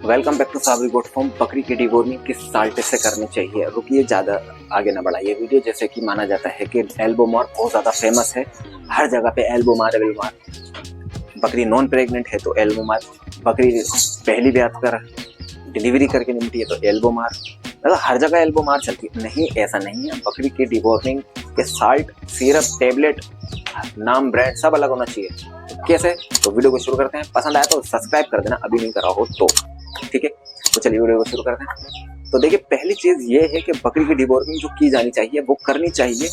Welcome back to Sabri goat farm. बकरी की deworming किस साल्ट से करनी चाहिए? रुकिए, ज़्यादा आगे ना बढ़ाइए वीडियो। जैसे कि माना जाता है कि एल्बोमार बहुत ज़्यादा फेमस है, हर जगह पे एल्बोमार। बकरी नॉन प्रेग्नेंट है तो एल्बोमार, बकरी पहली बात कर डिलीवरी करके निकली है तो एल्बोमार, मतलब हर जगह एल्बोमार चलती है। नहीं, ऐसा नहीं है। बकरी की डिवॉर्मिंग के साल्ट, सिरप, टेबलेट, नाम, ब्रांड सब अलग होना चाहिए। कैसे? तो वीडियो को शुरू करते हैं। पसंद आया तो सब्सक्राइब कर देना, अभी नहीं करा हो तो। ठीक है, तो चलिए वीडियो को शुरू करते हैं। तो देखिए, पहली चीज ये है कि बकरी की डिवॉर्मिंग जो की जानी चाहिए वो करनी चाहिए।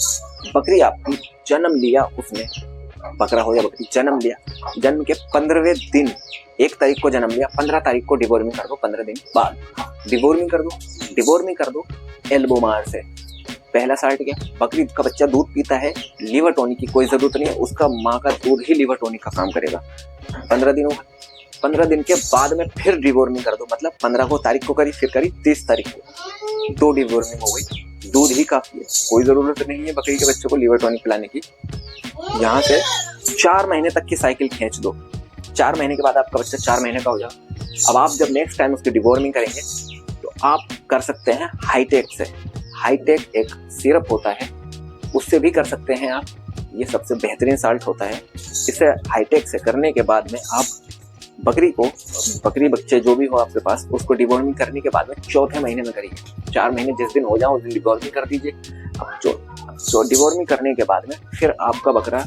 बकरी आपकी जन्म लिया, उसने बकरा हो या बकरी जन्म लिया, जन्म के 15वें दिन, 1 तारीख को जन्म लिया, 15 तारीख को डिवॉर्मिंग कर दो। 15 दिन बाद डिवॉर्मिंग कर दो। डिवॉर्मिंग कर दो एल्बोमार से। पहला साल्ट क्या? बकरी का बच्चा दूध पीता है, लीवर टॉनिक की कोई जरूरत नहीं है, उसका माँ का दूध ही लीवर टॉनिक का काम करेगा। 15 दिन होगा। 15 दिन के बाद में फिर डिवॉर्मिंग कर दो, मतलब 15 को तारीख को करी, फिर करी 30 तारीख को, 2 डिवॉर्मिंग हो गई। दूध ही काफी है, कोई जरूरत नहीं है बकरी के बच्चे को लीवर टॉनिक पिलाने की। यहाँ से 4 महीने तक की साइकिल खींच दो। 4 महीने के बाद आपका बच्चा 4 महीने का हो जाएगा। अब आप जब नेक्स्ट टाइम उसकी डिवॉर्मिंग करेंगे तो आप कर सकते हैं हाईटेक से। हाईटेक एक सिरप होता है, उससे भी कर सकते हैं आप। ये सबसे बेहतरीन साल्ट होता है। इसे हाईटेक से करने के बाद में आप बकरी को, बकरी बच्चे जो भी हो आपके पास, उसको डिवॉर्मिंग करने के बाद में 4थे महीने में करिए। 4 महीने जिस दिन हो जाए उस दिन डिवॉर्मिंग कर दीजिए। अब जो डिवॉर्मिंग करने के बाद में फिर आपका बकरा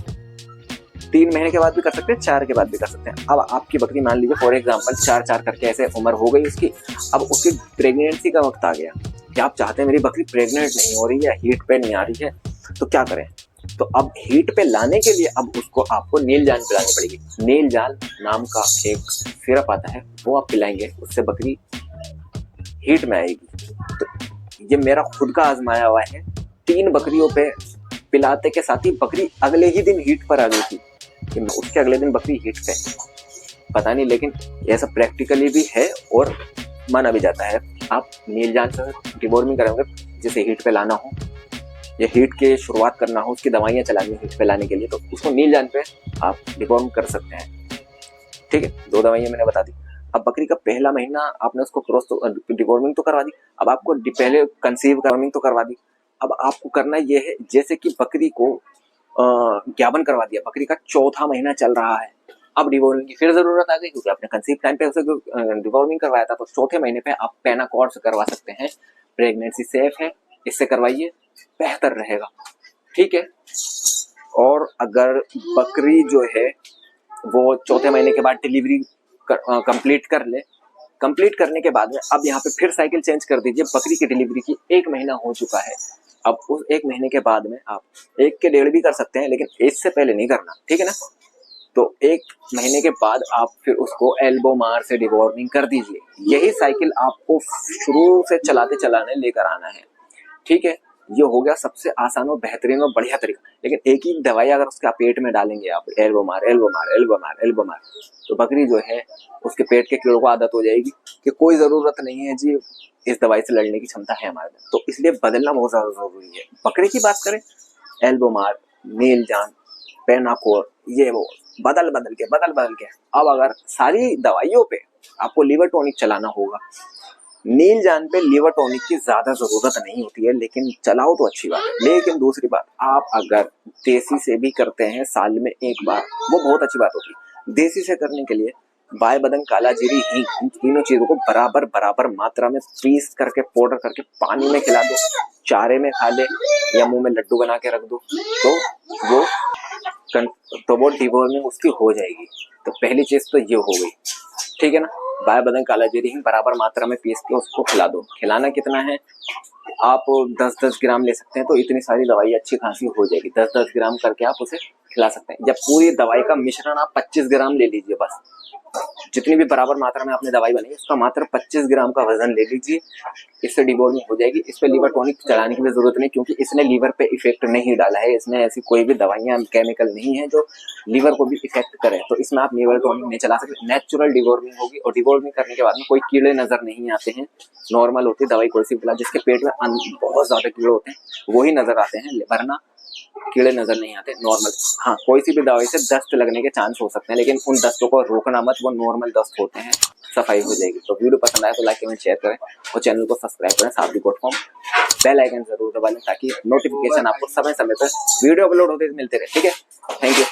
3 महीने के बाद भी कर सकते हैं, 4 के बाद भी कर सकते हैं। अब आपकी बकरी मान लीजिए फॉर एग्जाम्पल 4-4 करके ऐसे उम्र हो गई उसकी। अब उसकी प्रेगनेंसी का वक्त आ गया कि आप चाहते हैं मेरी बकरी प्रेग्नेंट नहीं हो रही है, हीट पे नहीं आ रही है, तो क्या करें? तो अब हीट पे लाने के लिए अब उसको आपको नील जान पिलानी पड़ेगी। नील जान नाम का एक सिरप आता है, वो आप पिलाएंगे, उससे बकरी हीट में आएगी। तो ये मेरा खुद का आजमाया हुआ है। 3 बकरियों पे पिलाते के साथ ही बकरी अगले ही दिन हीट पर आ गई थी, कि उसके अगले दिन बकरी हीट पे। पता नहीं, लेकिन ऐसा प्रैक्टिकली भी है और माना भी जाता है। आप नील जान से डिवॉर्मिंग करेंगे, जिसे हीट पे लाना हो या हीट के शुरुआत करना हो, उसकी दवाइयाँ चलानी हीट पे लाने के लिए, तो उसको नील जान पे आप डिवॉर्म कर सकते हैं। ठीक है, 2 दवाइयाँ मैंने बता दी। अब बकरी का पहला महीना आपने उसको क्रॉस तो डिवॉर्मिंग तो करवा दी। अब आपको पहले कंसीव करवामिंग तो करवा दी। अब आपको करना ये है, जैसे कि बकरी को ज्ञापन करवा दिया, बकरी का 4था महीना चल रहा है, अब डिवॉर्मिंग की फिर जरूरत आ गई, क्योंकि आपने कंसीव टाइम पे उसे डिवॉर्मिंग करवाया था। तो 4थे महीने पे आप पेनाकॉर्ड से करवा सकते हैं। प्रेगनेंसी सेफ है, इससे करवाइए, बेहतर रहेगा। ठीक है। और अगर बकरी जो है वो 4थे महीने के बाद डिलीवरी कंप्लीट कर ले, कंप्लीट करने के बाद में अब यहाँ पे फिर साइकिल चेंज कर दीजिए। बकरी की डिलीवरी की 1 महीना हो चुका है। अब उस 1 महीने के बाद में आप 1 के 1.5 भी कर सकते हैं, लेकिन इससे पहले नहीं करना। ठीक है ना? तो 1 महीने के बाद आप फिर उसको एल्बोमार से डिवॉर्मिंग कर दीजिए। यही साइकिल आपको शुरू से चलाते चलाने लेकर आना है। ठीक है, ये हो गया सबसे आसान और बेहतरीन और बढ़िया तरीका। लेकिन एक ही दवाई अगर उसके पेट में डालेंगे आप, एल्बोमार एल्बोमार एल्बोमार एल्बोमार, तो बकरी जो है उसके पेट के कीड़ों को आदत हो जाएगी कि कोई जरूरत नहीं है जी, इस दवाई से लड़ने की क्षमता है हमारे में। तो इसलिए बदलना बहुत ज्यादा जरूरी है। बकरी की बात करें, एल्बोमार, नील जान, पेनाकोर, ये वो बदल बदल के अब अगर सारी दवाइयों पे आपको लीवर टॉनिक चलाना होगा। नील जान पे लीवर टॉनिक की ज्यादा जरूरत नहीं होती है, लेकिन चलाओ तो अच्छी बात है। लेकिन दूसरी बात, आप अगर देसी से भी करते हैं साल में 1 बार, वो बहुत अच्छी बात होती है। देसी से करने के लिए बाय बदन, काला जीरी, हींग, इन तीनों चीजों को बराबर बराबर मात्रा में पीस करके पाउडर करके पानी में खिला दो, चारे में खा ले या मुंह में लड्डू बना के रख दो, तो वो डिवॉर्मिंग उसकी हो जाएगी। तो पहली चीज तो ये हो गई। ठीक है ना? बाय बदन, काला जीरी, हींग बराबर मात्रा में पीस के उसको खिला दो। खिलाना कितना है? आप 10-10 ग्राम ले सकते हैं, तो इतनी सारी दवाई अच्छी खासी हो जाएगी। 10-10 ग्राम करके आप उसे खिला सकते हैं। जब पूरी दवाई का मिश्रण आप 25 ग्राम ले लीजिए, बस जितनी भी बराबर मात्रा में आपने दवाई बनाई उसका मात्र 25 ग्राम का वजन ले लीजिए। इससे डिवॉर्मिंग हो जाएगी। इस पे लीवर टॉनिक चलाने की भी जरूरत नहीं, क्योंकि इसने लीवर पे इफेक्ट नहीं डाला है। इसमें ऐसी कोई भी दवाइयां, केमिकल नहीं है जो लीवर को भी इफेक्ट करे। तो इसमें आप लीवर टॉनिक नहीं चला सकते। नेचुरल डिवॉर्मिंग होगी, और डिवॉर्मिंग करने के बाद में कोई कीड़े नजर नहीं आते हैं। नॉर्मल होती है दवाई कोई सी पिला, जिसके पेट में बहुत ज्यादा कीड़े होते हैं वही नजर आते हैं, वरना कीड़े नजर नहीं आते नॉर्मल। हाँ, कोई सी भी दवाई से दस्त लगने के चांस हो सकते हैं, लेकिन उन दस्तों को रोकना मत, वो नॉर्मल दस्त होते हैं, सफाई हो जाएगी। तो वीडियो पसंद आए तो लाइक कमेंट शेयर करें और चैनल को सब्सक्राइब करें, साथ ही फॉर्म बेल आइकन जरूर दबा लें ताकि नोटिफिकेशन आपको समय समय पर वीडियो अपलोड होते मिलते रहे। ठीक है, थैंक यू।